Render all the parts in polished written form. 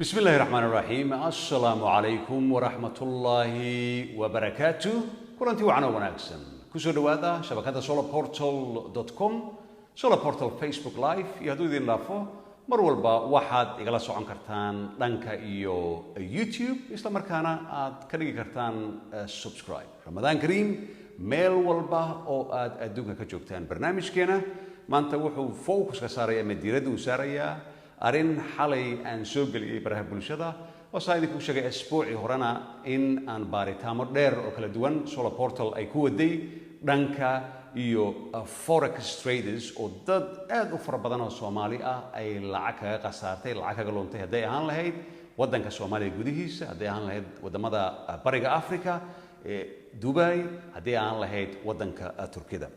بسم الله الرحمن الرحيم السلام عليكم ورحمة الله وبركاته كلنتي وعنا وناكسن كسو دوادا شبكة solarportal.com solar portal Facebook live يهدو دين لافو مرولبا واحد إغلا سوعن كرتان لانكا إيو يوتيوب إسلا مركانا كريجي كرتان سبسكرايب رمضان كريم ميل والبا أو أدوكا كجوكتان برنامج كينا ما أنت وحو فوكس كساريا مديردو ساريا أرين حالي أن سوق اللي براه بلشدة وصايدك وشجع أسبوعي هرانا إن أن باريتامر دير أو كلا دوان سولا بورتال أي كودي دانكا يو فوركس تريدرز أو ضد أفر بدنا الصومالي أي لعكة قصارتي لعكة قلونتي هدي هان لهيد ودانك الصومالي جوديهيس هدي هان لهيد ودمدا بريغا أفريقيا دبي هدي هان لهيد ودانك تركيا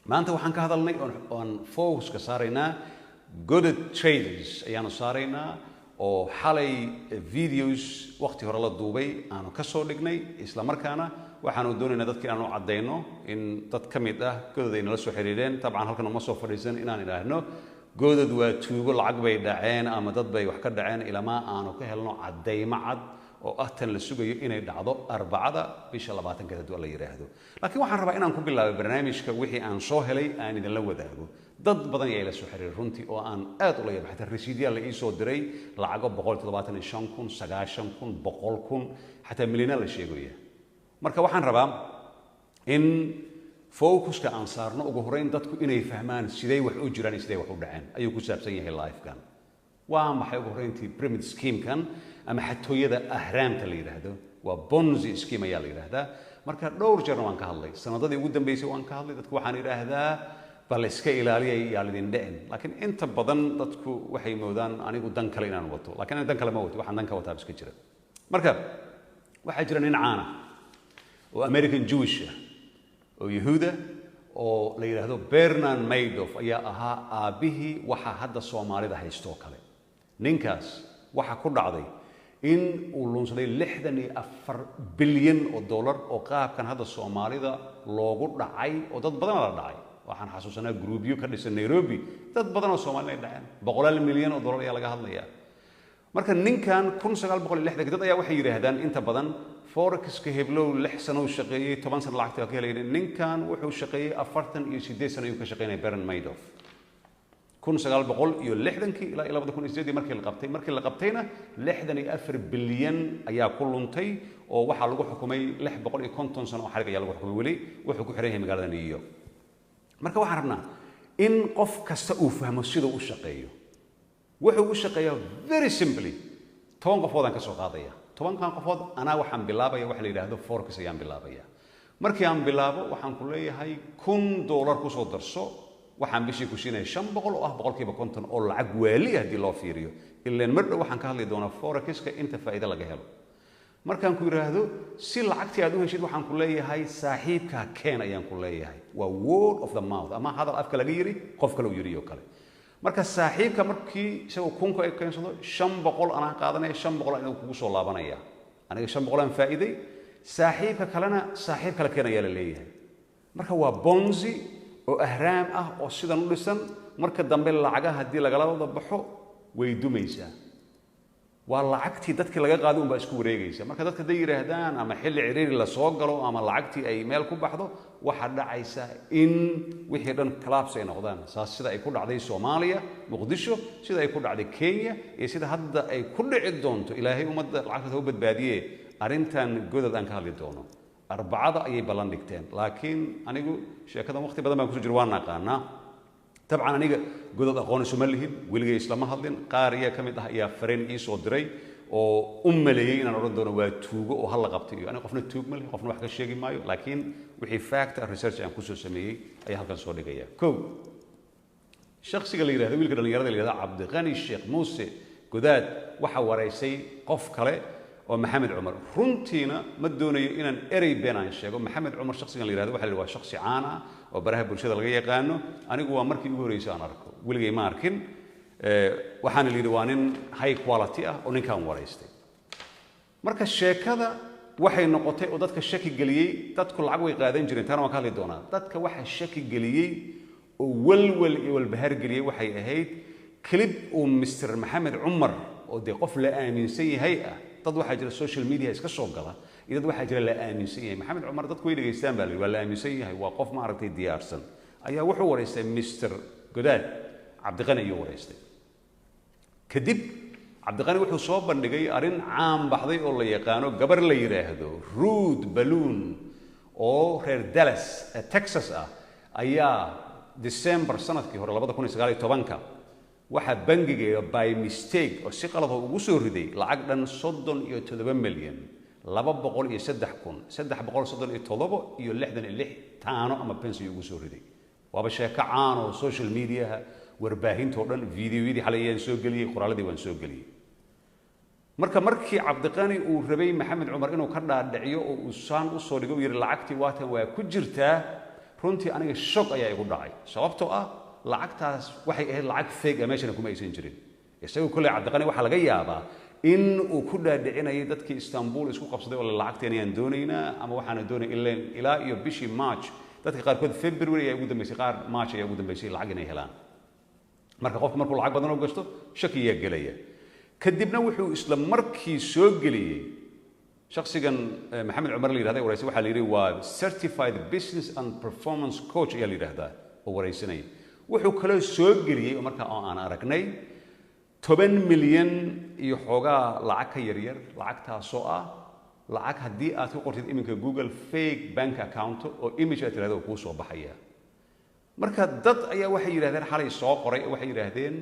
ما أنت وحنك هذا اللي أن فوكس كسارينا good traders ayaanu saaraynaa oo xalay videos waqti hore la duubay aanu ka soo dhignay isla markaana waxaanu doonaynaa dadka inaanu cadeyno in dad ka mid ah godad ay nala soo xiriireen tabcan halkan uma soo fadhiisan inaan idhaahno godad waa tuugo lacag bay dhaceen ama dad bay wax ka dhaceen ilama aanu ka helno cadeymo cad oo ah tan la sugayo inay dhacdo arbacada bisha 20 haduu la yiraahdo laakiin waxaan rabaa inaan ku bilaabo barnaamijka wixii aan soo helay aan idin la wadaago dad badan ayaa la soo xiriiray runtii oo aan aad u la yaabay xataa rasiidyaal la ii soo diray lacago 175,000 90,000 100,000 xataa milyan la sheegaya marka waxaan rabaa in focuska aan saarno ugu horeyn dadku inay fahmaan sidee wax u jiraan sidee wax u dhaceen ayuu ku saabsan yahay live-kan waa maxay ugu horeyntii pyramid scheme-kan ama xatooyada ahraamta la yiraahdo waa bonzi scheme ayaa la yiraahdaa marka dhowr jeer waan ka hadlay sanadadii ugu dambeysay waan ka hadlay dadku waxaan yiraahdaa bal iska ilaaliyay yaa lidin dhicin laakiin inta badan dadku waxay moodaan anigu dan kale inaan wato laakiin dan kale ma wato waxaan dan ka wataa iska jira marka waxa jira nin caan ah oo American Jewish oo Yahuuda oo la yiraahdo Bernard Madoff ayaa ahaa aabihii waxa hadda Soomaalida haysto kale ninkaas waxa ku dhacday in uu lunsaday 64 bilyan oo dollar oo qaabkan hadda Soomaalida loogu dhacay oo dad badan la dhacay waxaan xasuusanaa groupyo ka dhisan Nairobi dad badan oo Soomaaliyeed dhaceen 100 milyan oo dollar ayaa laga hadlayaa marka ninkan 1960 dad ayaa waxay yiraahdaan inta badan forex-ka heblow 6 sano shaqeeyay 10 sano lacagta ka helay ninkan wuxuu shaqeeyay 48 sano ayuu ka shaqeynay Bernard Madoff 1960 ilaa 2008 markii la qabtayna 64 bilyan ayaa ku luntay oo waxa lagu xukumay 650 sano oo xarig ayaa lagu xukumay wali wuxuu ku xiran yahay magaalada New York marka waxaan rabnaa in qof kasta uu fahmo sida uu shaqeeyo wuxuu u shaqeeyaa very simply 10 qofood aan ka soo qaadaya 10 qofood ana waxaan bilaabaya wax la yiraahdo forex ayaan bilaabaya markii aan bilaabo waxaan ku leeyahay $1,000 ku soo darso waxaan bishii ku siinay 500 oo ah 50% oo lacag waali ah hadii loo fiiriyo ilaa mar dhow waxaan ka hadli doonaa forex-ka inta faa'iido laga helo markaan ku yiraahdo si lacagtii aad u heshid waxaan ku leeyahay saaxiibka keen ayaan ku leeyahay waa word of the mouth ama hadal afka laga yiri qof kale uu yiriyo kale marka saaxiibka markii isagoo kunka ay keensado 500 ana qaadanay 500 inuu kugu soo laabanaya aniga 500 aan faa'iiday saaxiibka kalena saaxiib kale keen ayaa la leeyahay marka waa bonzi oo ahraam ah oo sidan u dhisan marka dambe lacagaha hadii laga wada baxo way dumaysaa waa lacagtii dadkii laga qaaday umba isku wareegaysa marka dadka day yiraahdaan ama xilli ciriiri la soo galo ama lacagtii ay meel ku baxdo waxa dhacaysa in wixii dhan collapse ay noqdaan sida ay ku dhacday Soomaaliya Muqdisho sida ay ku dhacday Kenya iyo sida hadda ay ku dhici doonto Ilaahay ummadda lacagta u badbaadiyay arintan godad aan ka hadli doono arbacada ayay ballan dhigteen laakiin anigu sheekadan waqti badan baan ku soo jir waan aqaanaa طبعا aniga godad aqoon isuma lihin wiliga islaama hadlin qaariya kamid ah ayaa fareen ii soo diray oo umaleeyay inaan oran doono waa tuugo oo hal la qabtay aniga qofna tuug ma leh qofna wax ka sheegi maayo laakiin wixii fact research aan ku soo sameeyay ayaa halkan soo dhigaya koow shakhsiga la yiraahdo wiilka dhalinyarada la yiraahdo Cabdiqani Sheekh Muuse godad waxa wareysay qof kale oo Maxamed Cumar runtiina ma doonayo inaan erey been aan sheego Maxamed Cumar shakhsigan la yiraahdo waxa la waa shakhsi caan ah oo baraha bulshada laga yaqaano anigu waa markii ugu horeysay aan arko wiligay ma arkin waxaan la yiri waa nin high quality ah oo ninkan wareystay marka sheekada waxay noqotay oo dadka shaki galiyay dadku lacag way qaadan jireen tan waan ka hadli doonaa dadka waxa shaki galiyay oo walwal iyo walbahaar galiyay waxay ahayd clip oo Mr Maxamed Cumar oo dee qof la aaminsan yahay ah dad waxaa jira social media iska soo gala iyo dad waxaa jira la aaminsan yahay maxamed cumar dadku way dhageystaan baa waa la aaminsan yahay waa qof ma aragtay diyaarsan ayaa wuxuu wareystay Mr. Godaad Cabdiqani iyo wareystay kadib Cabdiqani wuxuu soo bandhigay arin caan baxday oo la yaqaano gabar la yiraahdo Ruth Balloon oo reer Dallas Texas ah ayaa December sanadkii hore 2019 waxa bangiga by mistake oo si qalad ah ugu soo riday lacag dhan 37 milyan 200,337 taano ama pensi ugu soo riday waaba sheeko caan oo social media warbaahinta oo dhan fiidiyoyadii xalayeen soo galiyay qoraaladii waan soo galiyay markii Cabdiqani uu rabay Maxamed Cumar inuu ka dhaadhiciyo oo uu saan u soo dhigo yiri lacagtii waatan waa ku jirtaa runtii aniga shock ayaa igu dhacay sababtoo ah lacagtaas waxay ahayd lacag fake ah meeshana kuma aysan jirin isagoo kulay Cabdiqani waxa laga yaabaa in uu ku dhaadhicinayay dadkii Istanbul isku qabsaday oo lacagteen ayaan doonaynaa ama waxaan doonay ilaa iyo bishii March dadka qaar kood February ay ugu dambeysay qaar March ay ugu dambeysay lacag inay helaan marka qofku markuu lacag badan oo gasto shakiya galaya kadibna wuxuu isla markii soo galiyay shakhsigan Maxamed Cumar la yiraahdo wareysay waxa la yiri waa certified business and performance coach ayaa la yiraahdaa oo wareysanay wuxuu kale soo galiyay marka aan aragnay 10 milyan iyo xogaa lacag ka yar lacagtaas oo ah lacag hadii aad ku qortid iminka Google fake bank account oo image aad tiraahdo ku soo baxaya marka dad ayaa waxay yiraahdeen xalay soo qoray waxay yiraahdeen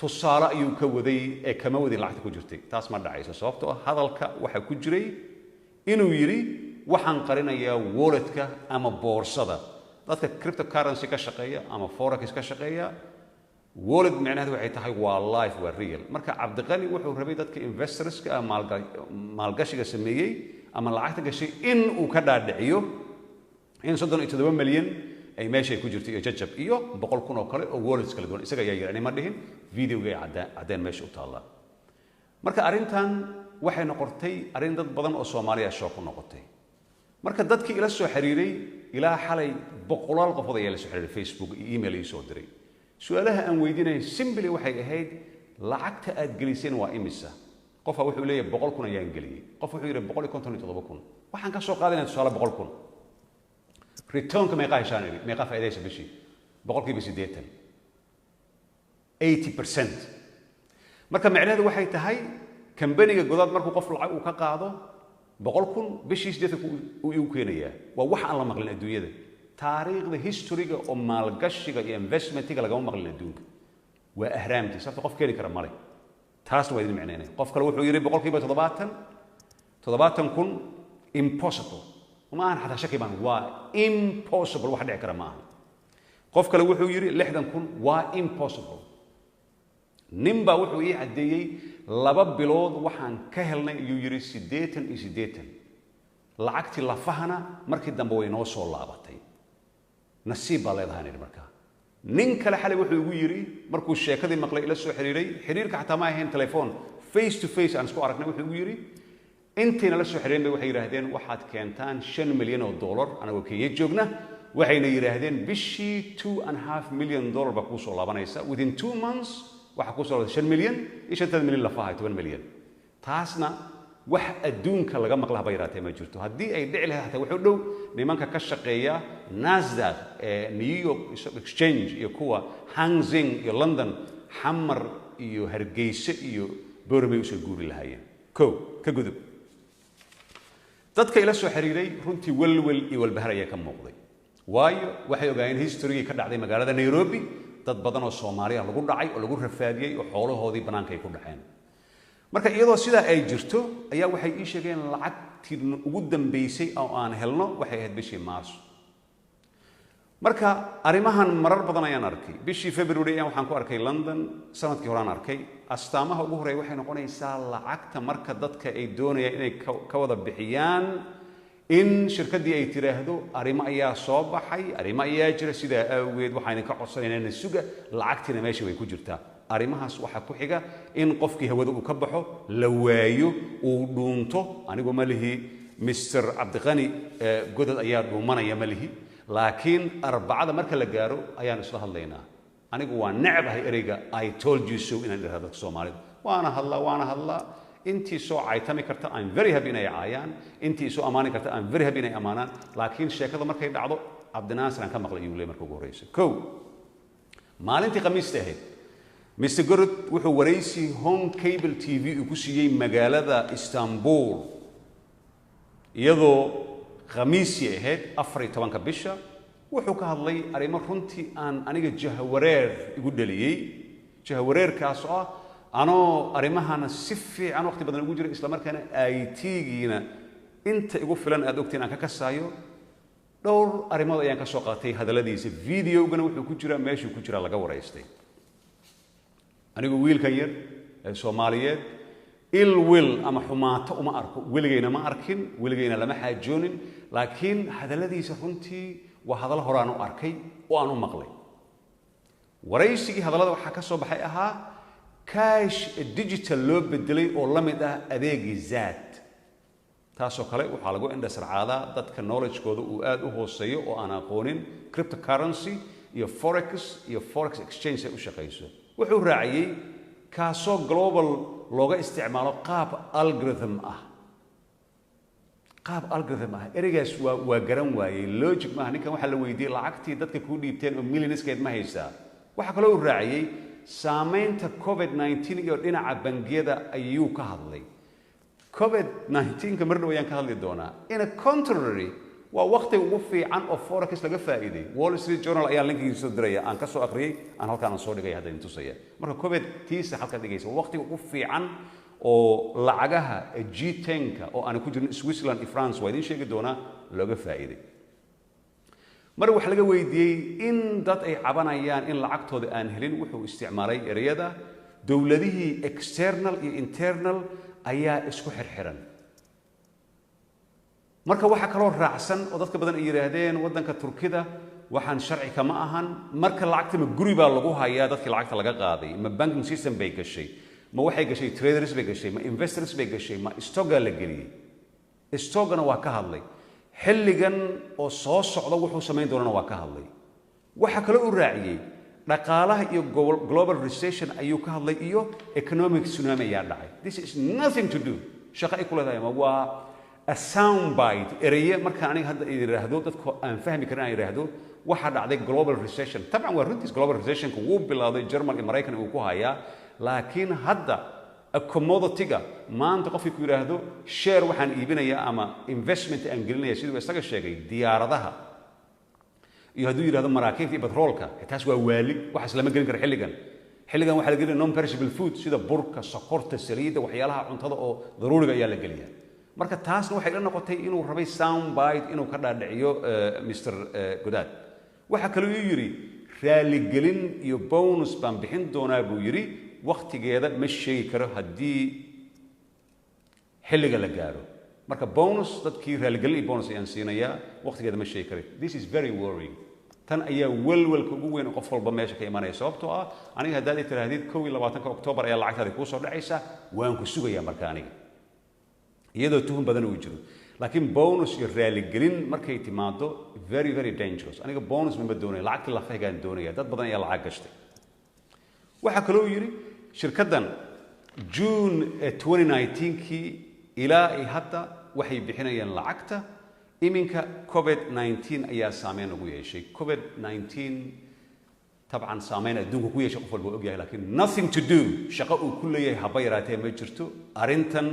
tusaale ayuu ka waday ee kama wadin lacagta ku jirtay taas ma dhacayso sababtoo ah hadalka waxa ku jiray inuu yiri waxaan qarinayaa walletka ama boorsada dadka cryptocurrency ka shaqeeya ama forex ka shaqeeya wallet macnaheedu waxay tahay waa live waa real marka Cabdiqani wuxuu rabay dadka investorska maalgashiga sameeyay ama lacagta gashay in uu ka dhaadhiciyo in 37 milyan ay meeshay ku jirto iyo jajab iyo 100,000 oo kale oo wallets kala duwan isaga ayaa yiraahday ma dhihin videoga cadaan meesha u taala marka arintan waxay noqotay arin dad badan oo Soomaaliya shock ku noqotay marka dadkii ila soo xiriiray ilaa xalay boqolaal qofood ayaa la soo xiriiray Facebook iyo email ay soo diray su'aalaha aan weydiinay simply waxay ahayd lacagta aad geliseen waa imisa qof wuxuu leeyahay 100,000 ayaan geliyay qof wuxuu yiri 157,000 waxaan ka soo qaadanayaa tusaale 100,000 return ka meeqa heshaan meeqa faa'iidaysa bishii 80% marka macnaheedu waxay tahay kambaniga godaad markuu qof lacag uu ka qaado 100,000 bishii 80 uu igu keenayaa waa wax aan la maqlin adduunyada taariikhda historyga oo maalgashiga iyo investmentiga laga maqlin adduunka waa ahraamti sababta qof keeni kara male taas waa idin macnaynay qof kale wuxuu yiri 70,000 impossible وما أنا حتى شكي بان وا impossible واحد يعكر معه قف كله وحوي يري لحدا نكون وا impossible نمبا وحوي عديي لباب بلود وحن كهلنا يجري سديتن لعكتي لفهنا مركي دمبوي نوصل لعبتي نصيب الله هاني المركا نين كلا حلي وحوي يري مركو الشيء كذي مقلي إلى السوق حريرك حتى ما هين تليفون face to face أنا سكو عرفنا وحوي يري انتنا لسو حرين waxay yiraahdeen waxaad keentaan 5 milyan oo dollar anagu kiyay joogna waxayna yiraahdeen bishii 2.5 milyan dollar ba ku soo laabanaysa within 2 months waxa ku soo 5 milyan iyo 5 milyan la faahay 10 milyan taasna wax adduunka laga maqlaha bayraatay ma jirto hadii ay dhici lahayd hataa wuxuu dhow nimanka ka shaqeeya Nasdaq New York Exchange iyo kuwa Hang Seng iyo London Hamar iyo Hargeysa iyo Boormay u soo guuri lahaayeen ka gudub dadka ila soo xiriiray runtii walwal iyo walbahar ayaa ka muuqday waayo waxay ogaayeen history ka dhacday magaalada Nairobi dad badan oo Soomaaliya lagu dhacay oo lagu rafaadiyay oo xoolahoodii banaanka ay ku dhaceen marka iyadoo sida ay jirto ayaa waxay ii sheegeen lacagtii ugu dambeysay oo aan helno waxay ahayd bishii Maarso marka arimahan marar badan ayaan arkay bishii February ayaan waxaan ku arkay London sanadkii hore aan arkay astaamaha ugu horeeya waxay noqonaysaa lacagta marka dadka ay doonayaan inay ka wada bixiyaan in shirkadii ay tiraahdo arimo ayaa soo baxay arimo ayaa jira sida awgeed waxaan ka codsanaynaa suga lacagtina meesha way ku jirtaa arimahaas waxa ku xiga in qofkii hawada uu ka baxo la waayo uu dhuunto anigu ma lihi Mr. Cabdiqani godad ayaa dhuumanaya ma lihi laakiin arbacada marka la gaaro ayaan isla hadlaynaa anigu waa nacabahay ereyga I told you so inaan iraahdo dadka Soomaalida waana hadlaa intii soo caytami karta I'm very happy inay caayaan intii soo amaani karta I'm very happy inay amaanaan laakiin sheekada markay dhacdo Cabdinaasir aan ka maqlay iyuu leeyahay markii ugu horeysay kow maalintii khamiista ahayd Mr. Gorod wuxuu wareysi home cable TV uu ku siiyay magaalada Istanbul iyadoo khamiisi ahayd 14 bisha wuxuu ka hadlay arrimo runtii aan aniga jahawareer igu dhaliyay jahawareerkaas oo anoo arrimahana si fiican waqti badan ugu jiray isla markaana IT-giina inta igu filan aad ogtiin aan ka kasaayo dhowr arrimood ayaan ka soo qaatay hadaladiisa videogana wuxuu ku jiraa meeshuu ku jiraa laga wareystay anigu wiilkan yar ee Soomaaliyeed ilwil ama xumaato uma arko weligayna ma arkin weligayna lama xaajoonin laakiin hadaladiisa runtii waa hadal horaan u arkay oo aan u maqlay waraysigii hadalada waxa ka soo baxay ahaa cash digital loo bedelay oo la mid ah adeegii zaad taasoo kale waxa lagu indhasarcaadaa dadka knowledge-kooda uu aad u hooseeyo oo aan aqoonin cryptocurrency iyo forex exchange ay u shaqeyso wuxuu raaciyay kaasoo global looga isticmaalo qaab algorithm ah ereygaas waa garan waayay logic maaha ninkan waxa la weydiiyay lacagtii dadka ku dhiibteen oo millionskeed ma haysaa waxa kale uu raaciyay saameynta COVID-19 iyo dhinaca bangiyada ayuu ka hadlay COVID-19 ka marna wayaan ka hadli doonaa in a contrary waa waqti ugu fiican oo forex laga faa'iiday Wall Street Journal ayaa linkiisa soo diraya aan ka soo aqriyay aan halkaan aan soo dhigay hadda intusaya marka COVID tiisa halka dhigaysa waqti ugu fiican oo lacagaha G10ka oo aan ku jirin Switzerland iyo France waa idin sheegi doonaa looga faa'iiday mar wax laga weydiiyay in dad ay cabanayaan in lacagtooda aan helin wuxuu isticmaalay ereyada dawladihii external iyo internal ayaa isku xirxiran marka waxa kale oo raacsan oo dadka badan ay yiraahdeen wadanka Turkida waxaan sharci kama ahan marka lacagta ma guri baa lagu hayaa dadkii lacagta laga qaaday ma banking system bay gashay ma waxay gashay traders bay gashay ma investors bay gashay ma stock la geliyay stockna waa ka hadlay xilligan oo soo socda wuxuu sameyn doonana waa ka hadlay waxa kale uu raaciyay dhaqaalaha iyo global recession ayuu ka hadlay iyo economic tsunami ayaa dhacay this is nothing to do shaqo ay ku leedahay ma waa a sound bite ereye markaan aniga hadda yiraahdo dadku aan fahmi karin aan yiraahdo waxa dhacday global recession taban waa runtii global recession ku uu bilowday Germany iyo Mareykan uu ku hayaa laakiin hadda a commodity-ga maanta qofkii ku yiraahdo share waxaan iibinayaa ama investment aan gelinaya sidoo isaga sheegay diyaaradaha iyo hadduu yiraahdo maraakiibta iyo petrolka taas waa waali waxa lama gelin karo xilligan waxa la gelin non perishable food sida burka sokorta saliidda waxyaalaha cuntada oo daruuriga ayaa la geliyaa marka taasna waxay la noqotay inuu rabay sound bite inuu ka dhaadhiciyo Mr. Godad waxa kale uu yiri raali gelin iyo bonus baan bixin doonaa buu yiri waqtigeeda ma sheegi karo haddii xilliga la gaaro marka bonus dadkii raali gelin iyo bonus ayaan siinayaa waqtigeeda ma sheegi karo this is very worrying tan ayaa walwalka ugu weyn qof walba meesha ka imanaya sababtoo ah aniga haddaad tiraahdiid 21 October ayaa lacagtaada ku soo dhacaysa waan ku sugayaa marka aniga iyadoo tuhun badan uu jiro laakiin bonus iyo raali gelin markay timaado very very dangerous aniga bonus ma doonayo lacagta la fahgaan doonaya dad badan ayaa lacag gashtay waxa kale uu yiri shirkadan June 2019kii ilaa ay hadda waxay bixinayaan lacagta iminka COVID-19 ayaa saameyn ugu yeeshay COVID-19 taban saameyn adduunka ku yeeshay qof walba og yahay laakiin nothing to do shaqo uu ku leeyahay haba yaraatee ma jirto arintan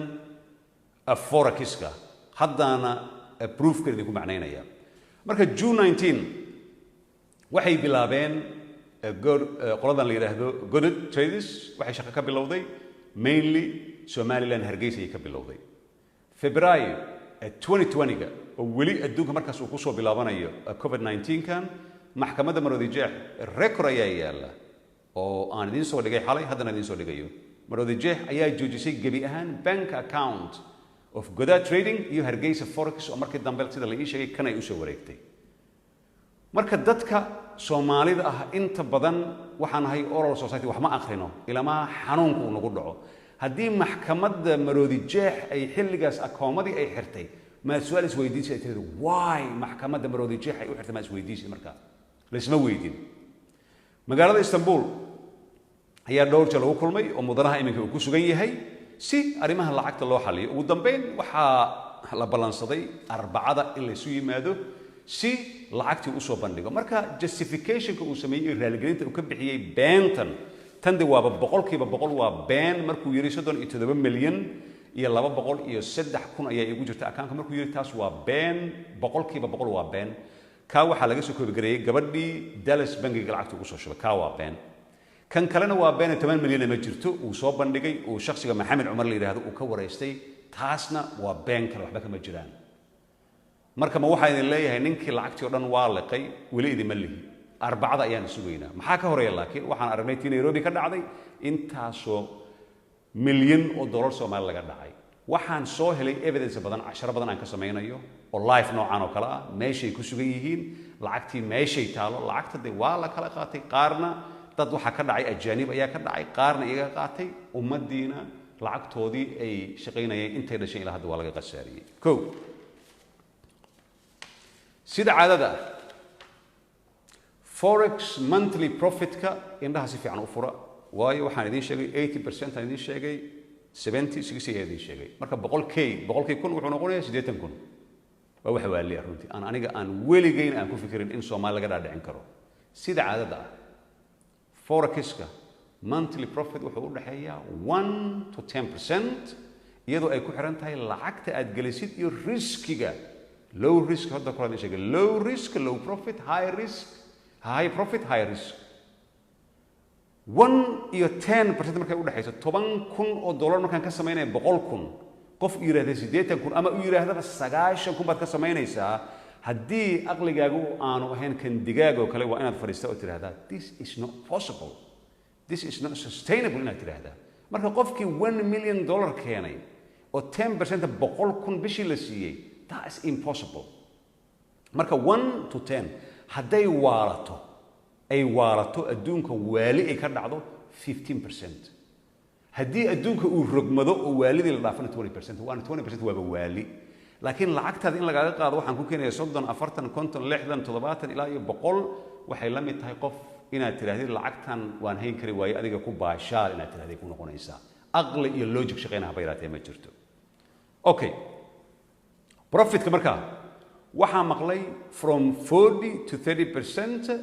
forexiska haddana proofkeedii ku macnaynaya marka June 19 waxay bilaabeen qoladan la yiraahdo Godad Traders waxay shaqo ka bilowday mainly Somaliland Hargeysa ay ka bilowday February 2020 oo weli adduunka markaas uu ku soo bilaabanayo COVID-19 kan maxkamadda Maroodi Jeex record ayaa yaala oo aan idin soo dhigay xalay haddana idin soo dhigayo Maroodi Jeex ayaa joojisay gabi ahaan bank account of Godad Trading iyo Hargeysa Forex oo markii dambe sida la ii sheegay kan ay u soo wareegtay marka dadka Soomaalida ah inta badan waxaan ahay oral society wax ma akhrino ilama xanuunku nagu dhaco haddii maxkamadda Maroodi Jeex ay xilligaas akoomadii ay xirtay ma su'aal is weydiisay tirada why maxkamadda Maroodi Jeex ay u xirtay ma is weydiisay marka la isma weydiin magaalada Istanbul ayaa dhowr jeer lagu kulmay oo mudanaha iminka uu ku sugan yahay si arrimaha lacagta loo xaliyo ugu dambeyn waxaa la ballansaday arbacada in la isu yimaado si lacagtii u soo bandhigo marka justificationka uu sameeyey raaligelinta uu ka bixiyey beentan tan de waaba boqolkiiba boqol waa been markuu yiri 37 milyan iyo 203,000 ayaa igu jirta akaanka markuu yiri taas waa been boqolkiiba boqol waa been ka waxa laga soo koobigareeyay gabadhii Dallas bangiga lacagta ugu soo shubay ka waa been kan kalena waa been 8 milyan ma jirto uu soo bandhigay uu shakhsiga Maxamed Cumar la yiraahdo uu ka wareystay taasna waa been kale waxba kama jiraan marka ma waxa idin leeyahay ninkii lacagtii oo dhan waa liqay wali idin lihi arbacada ayaan sugaynaa maxaa ka horeeya laakiin waxaan aragnay tii Nairobi ka dhacday intaasoo milyan oo dollar Soomaali laga dhacay waxaan soo helay evidence badan 10 badan aan ka sameeynayo oo live noocan oo kala ah meeshay ku sugan yihiin lacagtii meeshay taalo lacagta waa la kala qaatay qaarna dad waxa ka dhacay ajaanib ayaa ka dhacay qaarna iyaga qaatay ummadiina lacagtoodii ay shaqeynayeen intay dhashay ilaa hadda waa laga qasaariyay koow sida caadada forex monthly profit ka indhaha si fiican u fura waayo waxaan idin sheegay 80% aan idin sheegay 70 60 ayaan idin sheegay marka boqolkii kun wuxuu noqonayaa 80 kun waa wax waali runtii aan aniga aan weligeyn aan ku fikirin in Soomaali laga dhaadhicin karo sida caadada forex-ka monthly profit wuxuu u dhaxeeyaa 1 to 10% iyadoo ay ku xiran tahay lacagta aad gelisid iyo riskiga low risk hadda kala sheegay low risk low profit high risk high profit high risk 1 iyo 10% markay u dhaxayso 10,000 oo dollar markaan ka sameeyay 100,000 qof yiraahdo 80,000 ama u yiraahdo 90,000 baad ka sameynaysaa haddii aqligaagu aanu ahayn kan digaag oo kale waa inaad fariisto oo tiraahdaa this is not possible this is not sustainable inaad tiraahdaa marka qofkii 1 million dollar keenay oo 10% 100,000 bishii la siiyey that is impossible marka 1 to 10 hadday waalato adduunka waali ay ka dhacdo 15% haddii adduunka uu rogmado oo waalidii la dhaafana 20% waana 20% waaba waali laakiin lacagtaada in lagaaga qaado waxaan ku keenayaa 30 40 50 60 70 ilaa iyo 100 waxay la mid tahay qof inaad tiraahdid lacagtan waan hayn kari waaye adiga ku baashaal inaad tiraahdid ku noqonaysaa aqli iyo logic shaqeynaha bayraatay ma jirto okay profit ka markaa waxaa maqlay from 40 to 30%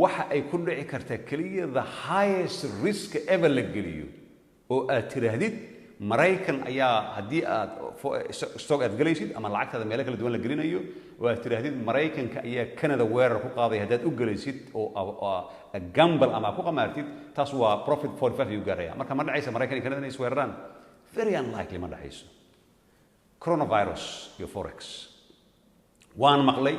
waxa ay ku dhici kartaa kaliya the highest risk ever la geliyo oo aad tiraahdid Maraykan ayaa haddii aad stock aad galaysid ama lacagtaada meel kala duwan la gelinayo oo aad tiraahdid Maraykanka ayaa Canada weerar ku qaaday haddaad u galaysid oo gamble ama ku qamaartid taas waa profit 45 uu gaaraya marka ma dhacaysa Maraykan iyo Canada inay isweeraraan very unlikely ma dhacayso coronavirus iyo forex waan maqlay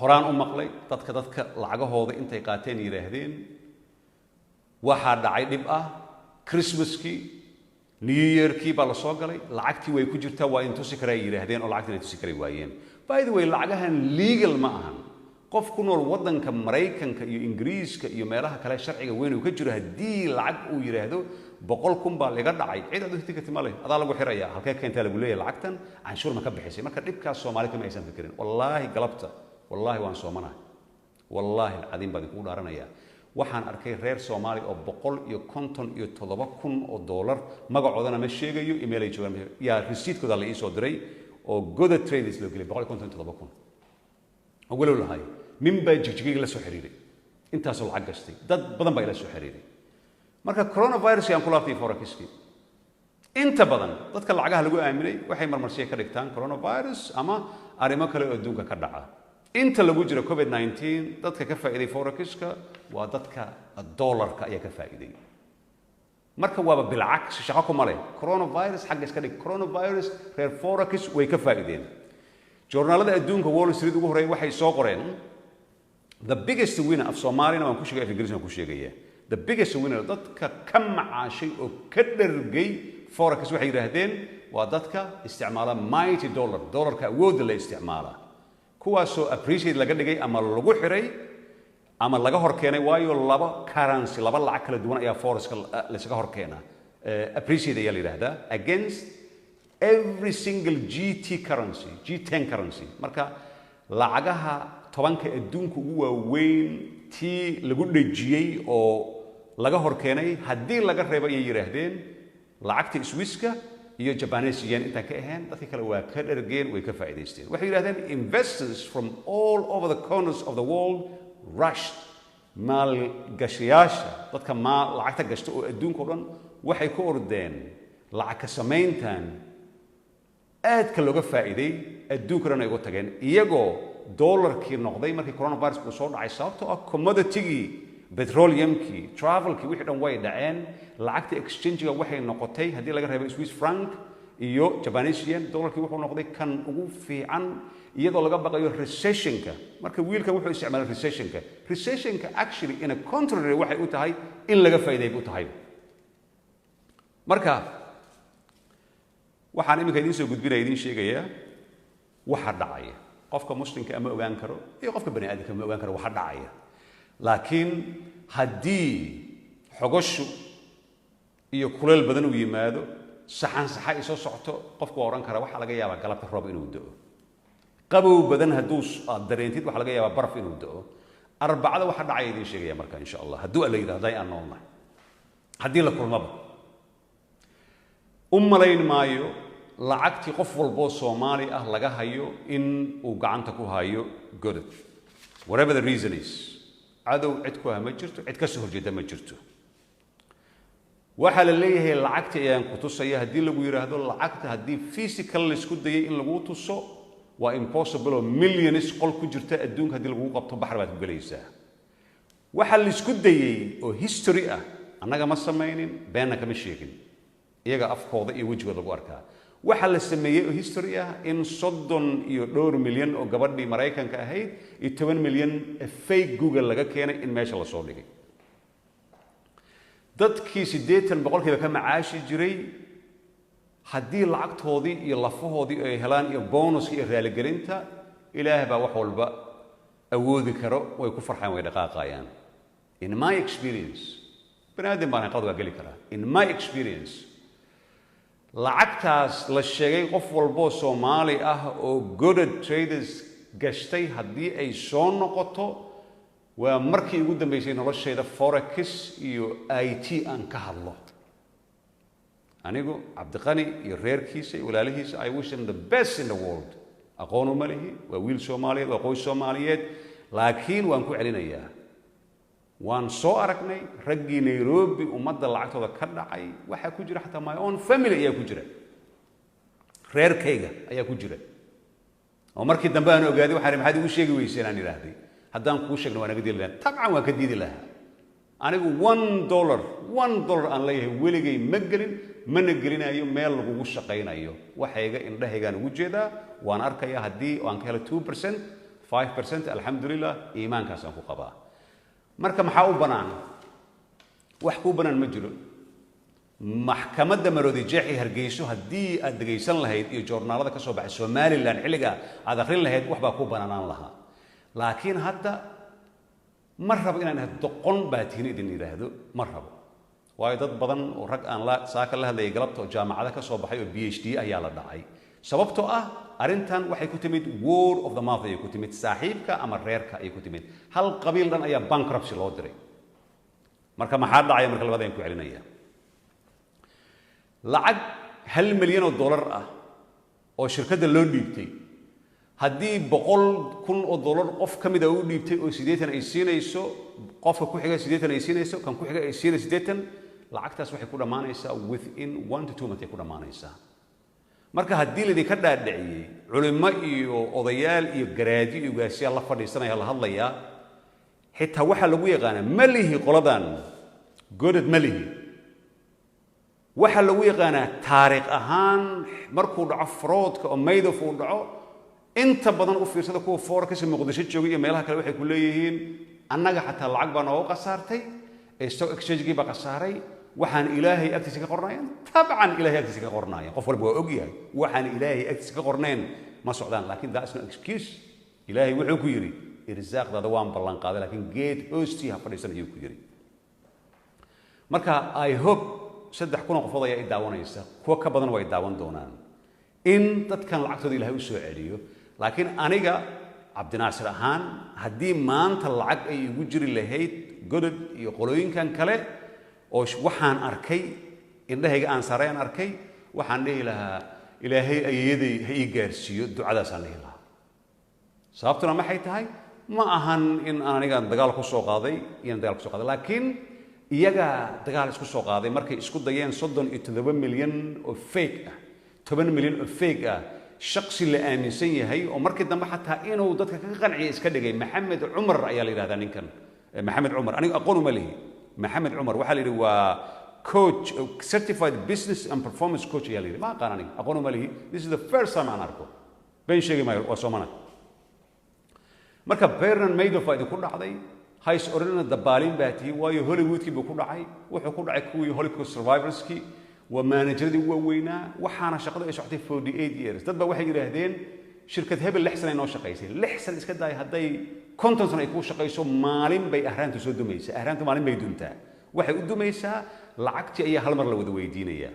horaan u maqlay dadka lacagahooda intay qaateen yiraahdeen waxa dhacay dhib ah Christmaskii New Year-kii baa la soo galay lacagtii way ku jirtaa waa intuu si kale yiraahdeen oo lacagtii intuu si kale waayeen by the way lacagahan legal ma ahan qof ku nool wadanka Maraykanka iyo Ingiriiska iyo meelaha kale sharciga weyn uu ka jiro hadii lacag uu yiraahdo 100,000 baa laga dhacay cid aad u tigti male adaa lagu xirayaa halkee keenta lagu leeyahay lacagtan canshuur ma ka bixisay marka dhibkaas Soomaali kama aysan fikirin wallahi galabta wallahi waan soomanahay wallahi alcadiin baan ku dhaaranayaa waxaan arkay reer Soomaali oo 157,000 oo dollar magacoodana ma sheegayo email ay joogaan yaa receipt-kooda la ii soo diray oo goda trades loo gelay 157,000 oo walow lahay min baa jigjiga la soo xiriiray intaas oo lacag gastay dad badan baa ila soo xiriiray marka coronavirus aan ku laaftay forex-kii inta badan dadka lacagaha lagu aaminay waxay marmarsiye ka dhigtaan coronavirus ama arrimo kale oo adduunka ka dhaca inta lagu jiro covid-19 dadka ka faa'iiday forex-ka waa dadka dollarka ayaa ka faa'iiday marka waaba bilcaks shaqo kuma leh coronavirus xagga iska dhig coronavirus reer forex way ka faa'iideen joornaalada adduunka Wall Street ugu horeeyay waxay soo qoreen the biggest winner of Somalia waan ku sheegay Ingiriisiga ku sheegaya the biggest winner dadka ka macaashay oo ka dhargay forex waxay yiraahdeen waa dadka isticmaala mighty dollarka awood la isticmaala kuwaasoo appreciate laga dhigay ama lagu xiray ama laga hor keenay waayo laba currency laba lacag kala duwan ayaa forex la isaga hor keenaa appreciate ayaa la yiraahdaa against every single G10 currency marka lacagaha tobanka adduunka ugu waaweyn tii lagu dhajiyay oo laga hor keenay haddii laga reebo ayay yidhaahdeen lacagta Swisska iyo Japanese yen inta ka ahayn dadka kale waa ka dhergeen way ka faa'iideysteen waxay yiraahdeen investors from all over the corners of the world rushed maal gashiyaasha dadka lacagta gashta oo adduunka oo dhan waxay ku ordeen lacag ka sameyntan aad ka looga faa'iiday adduunka dhan ay ugu tageen iyagoo dollarkii noqday markii coronavirus uu soo dhacay sababtoo ah commodity petroleumkii travelkii wixii dhan way dhaceen lacagta exchange-ga waxay noqotay haddii laga reebo Swiss franc iyo Japanese yen dollarkii wuxuu noqday kan ugu fiican iyadoo laga baqayo recession-ka marka wiilka wuxuu isticmaalay recession-ka actually in a contrary waxay u tahay in laga faa'iiday u tahay marka waxaan iminka idiin soo gudbinaya idiin sheegayaa waxa dhacaya qofka muslimka ama ogaan karo iyo qofka bani aadamka ma ogaan karo waxa dhacaya laakiin haddii xogoshu iyo kuleel badan uu yimaado saxan saxa ay soo socoto qofku waa oran kara waxa laga yaabaa galabta roob inuu da'o qabow badan hadduu dareentid waxa laga yaabaa baraf inuu da'o arbacada waxa dhacaya idiin sheegaya marka insha Allah hadduu alla yiraahdo ay aan noolnahay haddii la kulmaba malayn maayo lacagtii qof walbo Soomaali ah laga hayo in uu gacanta ku hayo godad whatever the reason is cadow cid ku ma jirto cid ka soo horjeeda ma jirto waxa la leeyahay lacagta ayaan ku tusaya haddii lagu yiraahdo lacagta haddii physical la isku dayay in lagu tuso waa impossible oo millions qol ku jirta adduunka haddii lagu qabto baxar baad ku galaysaa waxa la isku dayay oo history ah annaga ma samaynin beenna kama sheegin iyaga afkooda iyo wajigooda lagu arkaa waxa la sameeyay oo history ah in 32 milyan oo gabadhii Mareykanka ahayd iyo 10 milyan fake Google laga keenay in meesha la soo dhigay dadkii 80% ka macaashi jiray haddii lacagtoodii iyo lafahoodii ay helaan iyo bonus iyo raaligelinta ilaahay baa wax walba awoodi karo way ku farxaan way dhaqaaqayaan in my experience banaadin baan qad waa gali karaa in my experience lacagtaas la sheegay qof walbo Soomaali ah oo good traders gashtay haddii ay soo noqoto waa markii ugu dambeysay noloshayda forex iyo IT aan ka hadlo anigu Cabdiqani iyo reerkiisa iyo walaalihiisa I wish them the best in the world aqoon uma lihi waa wiil Soomaaliyeed waa qoys Soomaaliyeed laakiin waan ku celinayaa waan soo aragnay raggii Nairobi ummadda lacagtooda ka dhacay waxa ku jira xataa my own family ayaa ku jira reerkayga ayaa ku jira oo markii dambe aan ogaaday waxa maxaad igu sheegi weyseen aan ilaahay haddaan kuu sheegno waan naga diidi lahaa tabcan waan ka diidi lahaa anigu $1 aan leeyahay weligay ma gelin mana gelinayo meel lagu shaqaynayo waxayga indhahaygaan ugu jeedaa waan arkayaa haddii aan ka helo 2% 5% alxamdulillah iimaankaas aan ku qabaa marka maxaa u banaan wax ku banaan ma jiro maxkamadda Maroodi Jeexi Hargeyso haddii aad dhageysan lahayd iyo joornaalada ka soo baxay Somaliland xilliga aad akhrin lahayd wax baa ku banaanaan lahaa laakiin hadda ma rabo inaan doqon baatiin idin yiraahdo ma rabo waayo dad badan oo rag aan la saaka la hadlayay galabta oo jaamacada ka soo baxay oo PhD ayaa la dhacay sababtoo ah arintan waxay ku timid word of the mouth ay ku timid saaxiibka ama reerka ay ku timid hal qabiil dhan ayaa bankruptcy loo diray marka maxaa dhacay marka labadeen ku celinaya lacag $1 milyan ah oo shirkadda loo dhiibtay haddii $100,000 qof kamid ah uu dhiibtay oo 80 ay siinayso qofka ku xiga 80 ay siinayso kan ku xiga ay siinayso 80 lacagtaas waxay ku dhamaanaysaa within 1 to 2 months ay ku dhamaanaysaa marka haddii la idinka dhaadhiciyay culimo iyo odayaal iyo garaadi iyo gaasiyaal la fadhiisanaya la hadlaya xitaa waxa lagu yaqaan malihi qoladan godad malihi waxa lagu yaqaan taariikh ahaan markuu dhaco fraudka oo maydof uu dhaco inta badan u fiirsada kuwa forex Muqdisho jooga iyo meelaha kale waxay ku leeyihiin annaga xataa lacag baan oo qasaartay ee stock exchange-gii baa qasaaray waxaan ilaahay agtiisa ka qornaayeen tabcan ilaahay agtiisa ka qornaayeen qof walba waa og yahay waxaan ilaahay agtiisa ka qorneen ma socdaan laakiin that's no excuse ilaahay wuxuu ku yiri irsaaqdada waan ballan qaaday laakiin geed hoostiisa ha fadhiisan ayuu ku yiri marka I hope 3,000 qof ayaa i daawanaysa kuwa ka badan way daawan doonaan in dadkan lacagtooda ilaahay u soo celiyo laakiin aniga Cabdinaasir ahaan haddii maanta lacag ay igu jiri lahayd godad iyo qolooyinkan kale oo waxaan arkay indhahayga aan sareen arkay waxaan dhihi lahaa ilaahay ayeeyaday ha ii gaarsiiyo ducadaasaan dhihi lahaa sababtuna maxay tahay ma ahan in aan aniga dagaal ku soo qaaday iyo dagaal ku soo qaaday laakiin iyaga dagaal isku soo qaaday markay isku dayeen 37 milyan oo fake ah 10 milyan oo fake ah shakhsi la aaminsan yahay oo markii dambe xataa inuu dadka ka qanciyo iska dhigay maxamed cumar ayaa la yiraahdaa ninkan maxamed cumar aniga aqoon uma leeyahay maxamed cumar waxa la yiri waa coach certified business and performance coach ayaa la yiri ma aqaan aniga aqoon uma leeyahay this is the first time aan arko been sheegay maayo waa Soomaali marka Bernard Madoff ay ku dhacday hays orina dabaalin baati waayo Hollywoodkii buu ku dhacay wuxuu ku dhacay kuwii Holocaust survivorskii waa manageradii ugu weynaa waxaana shaqada ay socotay 48 years dad baa waxay yiraahdeen shirkad hebel 6 sano inoo shaqaysay 6 sano iska daay haday konton sano ay ku shaqayso maalin bay ahraantu soo dumaysaa ahraantu maalin bay duntaa waxay u dumaysaa lacagtii ayaa hal mar la wada weydiinaya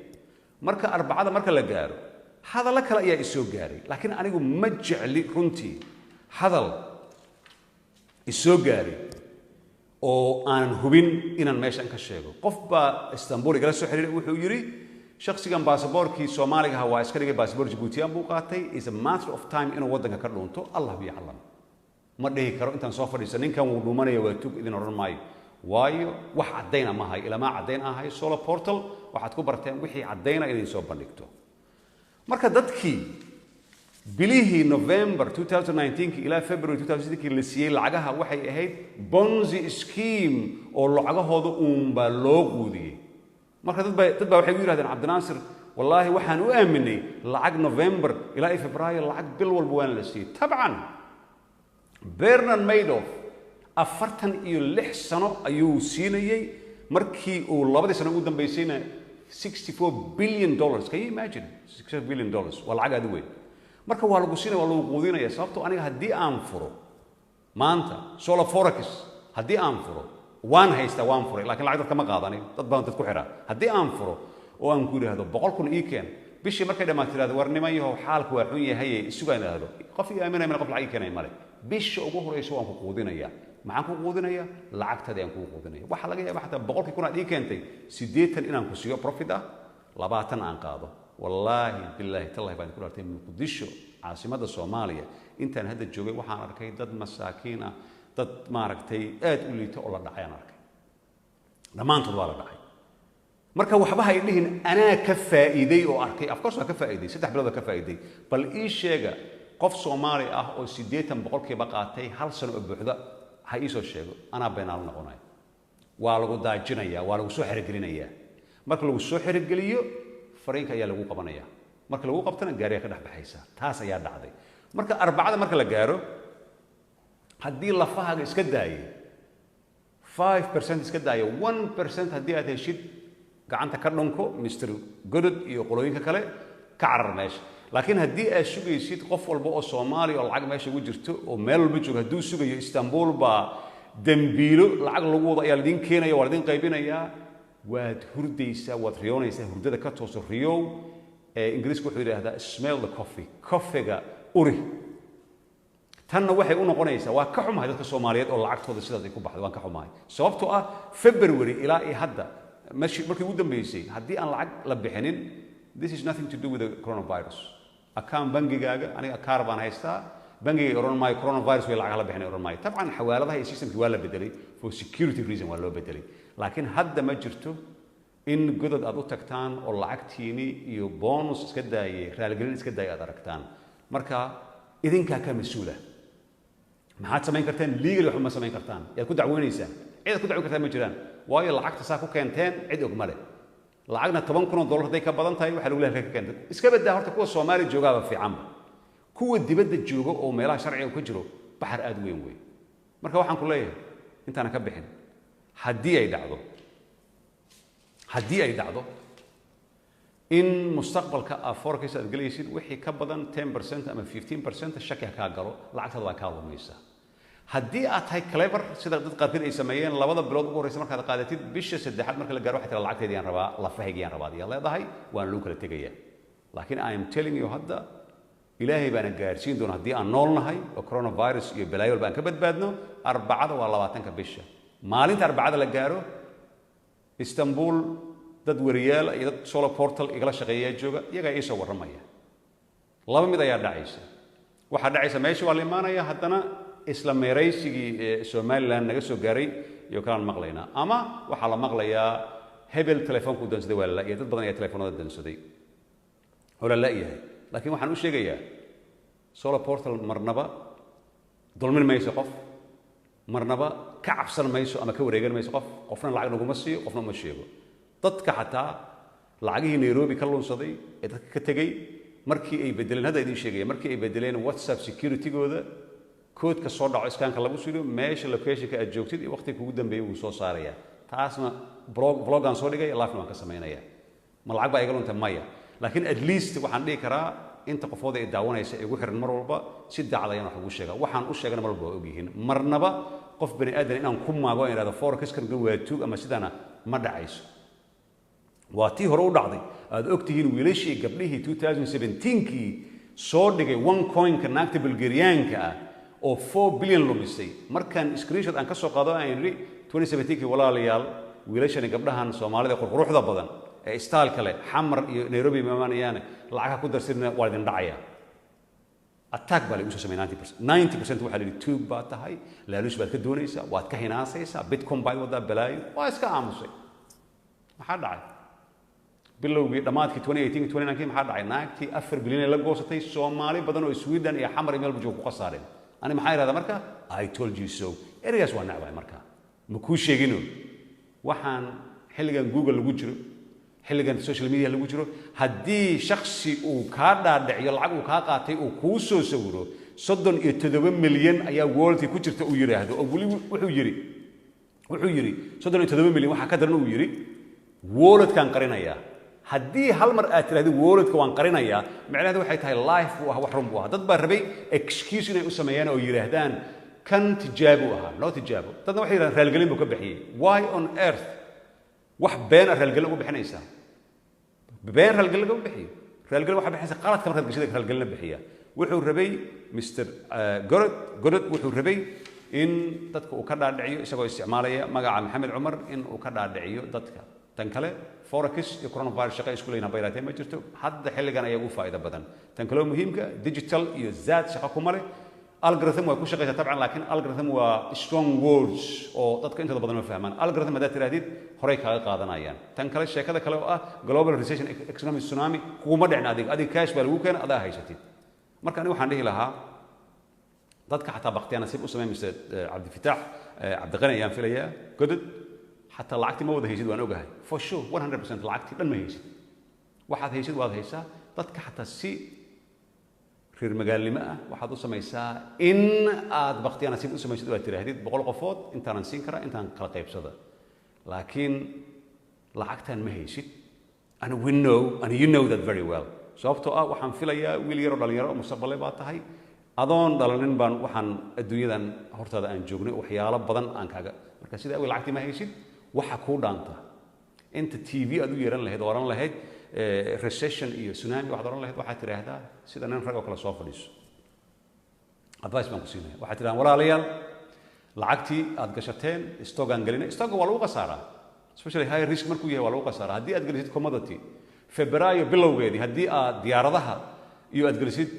marka arbacada marka la gaaro hadal kale ayaa isoo gaaray laakiin anigu ma jecli runtii hadal isoo gaaray oo aan hubin inaan meeshan ka sheego qof baa Istanbul igala soo xiriiray wuxuu yiri shakhsigan baasaboorkii Soomaaliga ah waa iska dhigay baasaboor Djibouti buu qaatay is a matter of time inuu wadanka ka dhuunto Allah bi yaclam ma dhihi karo intaan soo fadhiisan ninkan uu dhuumanaya waa tug idin oran maayo waayo wax cadeyna ma hay ilama cadeyn ahay Solar Portal waxaad ku barteen wixii cadeyna inay soo bandhigto marka dadkii bilihii November 2019 ilaa February 2016 la siiyay lacagaha waxay ahayd Ponzi scheme oo lacagahooda baa loo quudiyay marka dad baa waxay u yiraahdeen Cabdinaasir wallahi waxaan u aaminay lacag November ilaa February lacag bil walba waan la siiyay tabcan Bernard Madoff 46 sano ayuu siinayay markii uu labadii sano ugu dambeysayna $64 billion can you imagine $64 billion waa lacag aad u weyn marka waa lagu siinay waa lagu quudinaya sababtoo aniga haddii aan furo maanta Solar Forex haddii aan furo waan haystaa waan furay laakiin lacag dadka ma qaadanin dad badan dad ku xiraa haddii aan furo oo aan ku yiraahdo 100,000 ii keen bishii markay dhamaato tiraahdo war nimayahow xaalku waa xun yahay isugu inaado qof ii aaminay ma qof lacag ii keenay male bisha ugu horeyso waan ku quudinaya maxaan ku quudinaya lacagtadii aan ku quudinaya waxa laga yaabaa xataa 100,000 aad ii keentay 80 inaan ku siiyo profit ah 20 aan qaado والله بالله تالله بان كل artay Muqdisho caasimada Soomaaliya intaan hadda joogay waxaan arkay dad masaakiin ah dad maaragtay aad u liito oo la dhacay aan arkay dhamaantood waa la dhacay marka waxba ay dhihin ana ka faa'iiday oo arkay of course waa ka faa'iiday 3 bilood ka faa'iiday bal ii sheega qof Soomaali ah oo 80% qaatay hal sano oo buuxda ha ii soo sheego ana beenaal noqonay waa lagu daajinaya waa lagu soo xirigelinaya marka lagu soo xirigeliyo fariinka ayaa lagu qabanaya marka lagu qabtana gaariga ka dhaxbaxaysa taas ayaa dhacday marka arbacada marka la gaaro hadii lafahaaga iska daayay 5% iska daayay 1% hadii aad heshid gacanta ka dhanko Mr. Godod iyo qolooyinka kale ka carar meesha laakiin hadii aad sugaysid qof walba oo Soomaali oo lacag meesha ugu jirto oo meel walba jooga haduu sugayo Istanbul ba dambiilo lacag lagu wada ayaa idin keenaya waa idin qaybinaya waad hurdaysaa waad riyoonaysaa hurdada ka tooso riyow ingiriisku wuxuu yiraahdaa smell the coffee-ga uri tanna waxay u noqonaysaa waa ka xumahay dadka Soomaaliyeed oo lacagtooda sidaas ay ku baxday waan ka xumahay sababtoo ah February ilaa hadda markii ugu dambeysay haddii aan lacag la bixinin this is nothing to do with the coronavirus account bangigaaga aniga kaar baan haystaa bangiga oran maayo coronavirus way lacag la bixinay oran maayo tabcan xawaaladaha iyo systemki waa la bedelay for security reason waa loo bedelay laakiin hadda ma jirto in godad aad u tagtaan oo lacagtiini iyo bonus iska daayay raalgelin iska daayay aad aragtaan marka idinka ka mas'uula maxaad samayn kartaan legal wax ma samayn kartaan yaad ku dacweynaysaa cid ku dacweyn kartaa ma jiraan waayo lacagta saa ku keenteen cid og male lacagna $10,000 haday ka badan tahay waxa lagu leeyahay ka keentay iska badaa horta kuwa Soomaali joogaaba fiican kuwa dibadda jooga oo meelaha sharciga ku jiro baxar aad weyn weey marka waxaan ku leeyahay intaan ka bixin haddii ay dhacdo in mustaqbalka forecast aad galaysid wixii ka badan 10% ama 15% shaki ka galo lacagtada waa ka lumaysa haddii aad tahay clever sida dad qaarkood ay sameeyeen labada bilood ugu horeysa markaad qaadatid bisha saddexaad marka la gaaro waxa tira lacagteedii aan rabaa la fahigaan rabaa iyo leedahay waan loo kala tagayaa laakiin I am telling you hadda ilaahay baan gaarsiin doona haddii aan noolnahay oo coronavirus iyo balaayo baan ka badbaadno arbacada waa 20 bisha maalinta arbacada la gaaro istanbul dad wariyaal iyo dad solar portal igala shaqeeya jooga iyaga ii soo waramaya laba mid ayaa dhacaysa waxa dhacaysa meesha waa la imaanaya haddana isla meeraysigii Somaliland naga soo gaaray iyo kalaan maqlaynaa ama waxa la maqlayaa hebel telefoonku dansaday waa la iyo dad badan ayaa telefoonada dansaday wala la yahay laakiin waxaan u sheegayaa solar portal marnaba dulmin mayso qof marnaba ka cabsan mayso ama ka wareegan mayso qofna lacag naguma siiyo qofna ma sheego dadka xataa lacagihii Nairobi ka lunsaday ee dadka ka tagay markii ay bedeleen hadda idin sheegaya markii ay bedeleen WhatsApp security-gooda koodka soo dhaco iskaanka lagu siro meesha location-ka aad joogtid iyo waqtiga ugu dambeeyay uu soo saaraya taasna vlog-aan soo dhigay live waan ka sameynaya ma lacag baa iga luntay maya laakiin at least waxaan dhihi karaa inta qofooda ay daawanaysa ay ugu xiran mar walba si daacad ayaan wax ugu sheegaa waxaan u sheegana mar walba waa ogyihiin marnaba qof bani aadan inaan ku maago in idhaahdo forecast-kan waa tuug ama sidaana ma dhacayso waa tii hore u dhacday aad ogtihiin wiilashii gabdhihii 2017kii soo dhigay one coin-ka naagta bulgariyaanka ah oo 4 billion lumisay markaan screenshot aan ka soo qaado aan yidhi 2017kii walaalayaal wiilashani gabdhahan Soomaalida qurquruxda badan ee istaal kale xamar iyo Nairobi maamaanayaan lacag ku darsidna waa idin dhacaya attack baa lagu soo sameeyay 90% waxa la yidhi tuug baa tahay laaluus baad ka doonaysaa waad ka hinaasaysaa bitcoin baad wadaa balaayo waa iska aamusay maxaa dhacay bilowgii dhamaadkii 2018 2019 maxaa dhacay naagtii 4 bilyan la goosatay Soomaali badan oo Sweden iyo xamar meel bujo ku qasaareen ani maxay raada marka I told you so ereyas waa nacbay marka ma ku sheegino waxaan xilligan Google lagu jiro xilligan social media lagu jiro haddii shakhsi uu ka dhaadhiciyo lacag uu ka qaatay uu ku soo sawiro 37 milyan ayaa wallet ku jirta uu yiraahdo oo wali wuxuu yiri 37 milyan waxa ka daran uu yiri wallet kan qarinaya haddii hal mar aad tiraahdo wallet-ka waan qarinayaa macnaheedu waxay tahay life waa wax run waa dad baa rabay excuse inay u sameeyaan oo yiraahdaan kan tijaabo aha loo tijaabo dadna waxay yiraahdaan raalgelin buu ka bixiyay why on earth wax been raalgelin ugu bixinaysaa been raalgelin ugu bixiyo raalgelin waxa bixinaysa qaladka markaad gashada raalgelin bixiya wuxuu rabay Mr. Godot wuxuu rabay in dadka uu ka dhaadhiciyo isagoo isticmaalaya magaca Maxamed Cumar in uu ka dhaadhiciyo dadka tan kale forex iyo coronavirus shaqo isku leeyna bayraatay ma jirto hadda xilligan ayaa ugu faa'iido badan tan kale muhiimka digital iyo zaad shaqo kuma leh algorithm waa ku shaqeysaa tabcan laakiin algorithm waa strong words oo dadka inta badan ma fahmaan algorithm hada tiraadid horay kaaga qaadanayaan tan kale sheekada kale oo ah global recession economic tsunami kuma dhicin adiga cash baa lagu keenay adaa haysatid marka aniga waxaan dhihi lahaa dadka xataa baqtiyana sib u sameeyay Cabdi Fataax Cabdi Qani ayaan filayaa godad حتى لعقتي ما وده هيجد وأنا أوجه for sure 100% لعقتي لن ما هيجد واحد هيجد واحد هيسا ضدك حتى السي خير مجال لما واحد وصل يسا إن عاد بختي أنا سيب وصل يسد وترى هديد بقول قفوت أنت نسين كرا أنت قلقيب صدا لكن لعقتها ما هيجد أنا we know and you know that very well صوبته وحن في ليا ويليرو دليرو مستقبلي بعتها هاي أظن دلنا بان وحن الدنيا ذن هرت هذا أنجوجني وحياله بدن أنكاجا مركز إذا أول لعقتي ما هيجد waxa ku dhaanta inta TV adu yeeran lahayd waran lahayd recession iyo tsunami waxa oran lahayd waxa tiraahdaa sida nin rag oo kala soo fadhiiso advice baan ku siinay waxa tiraan walaalayaal lacagtii aad gashateen stock-aan galinay stock waa lagu qasaaraa especially high risk markuu yahay waa lagu qasaaraa haddii aad galisid commodity Febraayo bilowgeedii haddii aad diyaaradaha iyo aad galisid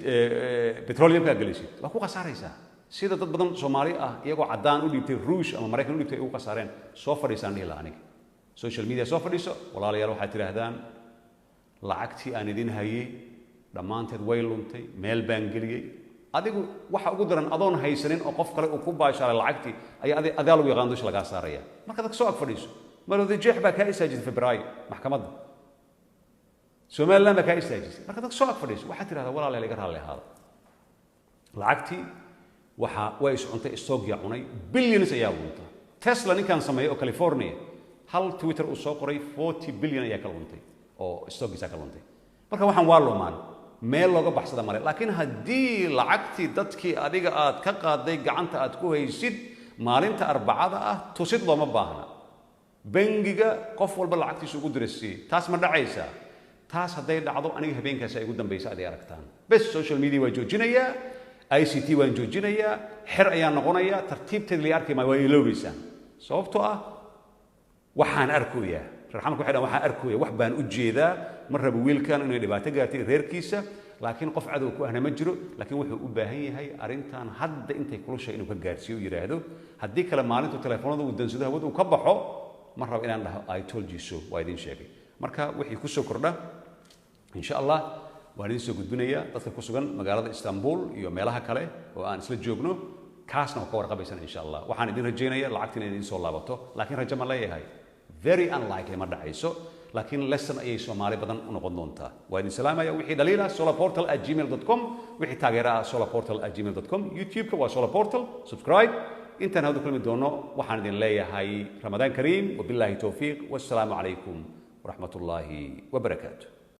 petroleum ka galisid waa ku qasaaraysaa sida dad badan Soomaali ah iyagoo cadaan u dhigtay Ruush ama Mareykan u dhigtay ugu qasaareen soo fadhiisaan dhila aniga social media soo fadhiiso walaalayaal waxa tiraahdaan lacagtii aan idin hayay dhamaanteed way luntay meel baan galiyay adigu waxa ugu daran adoon haysanin oo qof kale uu ku baasharay lacagtii ayaa adaal u yaqaan dush laga saaraya marka dadka soo ag fadhiiso marada jeex baa ka isaajid Febraayo maxkamadda Somaliland baa ka isaajid marka dadka soo ag fadhiiso waxa tiraahdaa walaalayaal iga raali ahaada lacagtii waxa way iscuntay stock ya cunay billions ayaa lunta Tesla ninkan sameeyay oo California hal Twitter uu soo qoray 40 billion ayaa ka luntay oo stock isa ka luntay marka waxaan waa lumaan meel looga baxsada male laakiin haddii lacagtii dadkii adiga aad ka qaaday gacanta aad ku haysid maalinta arbacada ah tusid looma baahna bangiga qof walba lacagtiisa ugu dirasay taas ma dhacaysa taas haday dhacdo aniga habeenkaas ay ugu dambaysa aad aragtaan bes social media waa joojinaya ICT waan joojinayaa xir ayaan noqonayaa tartiibteed la arkay ma way iloobaysaa sababtoo ah waxaan arkayaa raxmaan ku xidhan waxaan arkayaa wax baan u jeedaa mar rabo wiilkan inay dhibaato gaartay reerkiisa laakiin qof cadow ku ahna ma jiro laakiin wuxuu u baahan yahay arintan hadda intay kulushay inuu ka gaarsiiyo yiraahdo haddii kale maalintu telefoonada uu dansado hawada uu ka baxo mar rabo inaan dhaho I told you so waa idin sheegay marka wixii ku soo kordha insha Allah waan idin soo gudbinayaa dadka ku sugan magaalada Istanbul iyo meelaha kale oo aan isla joogno kaasna ka warqabaysan insha Allah waxaan idin rajaynayaa lacagtina idin soo laabato laakiin rajo ma leeyahay very unlikely ma dhacayso laakiin lesson ayay Soomaali badan u noqon doontaa waa idin salaamaya wixii dhaliila solarportal@gmail.com wixii taageera solarportal@gmail.com YouTube-ka waa solarportal subscribe intaan hawada kulmi doono waxaan idin leeyahay Ramadaan Kariim wabillahi tawfiiq wassalaamu calaykum ورحمة الله وبركاته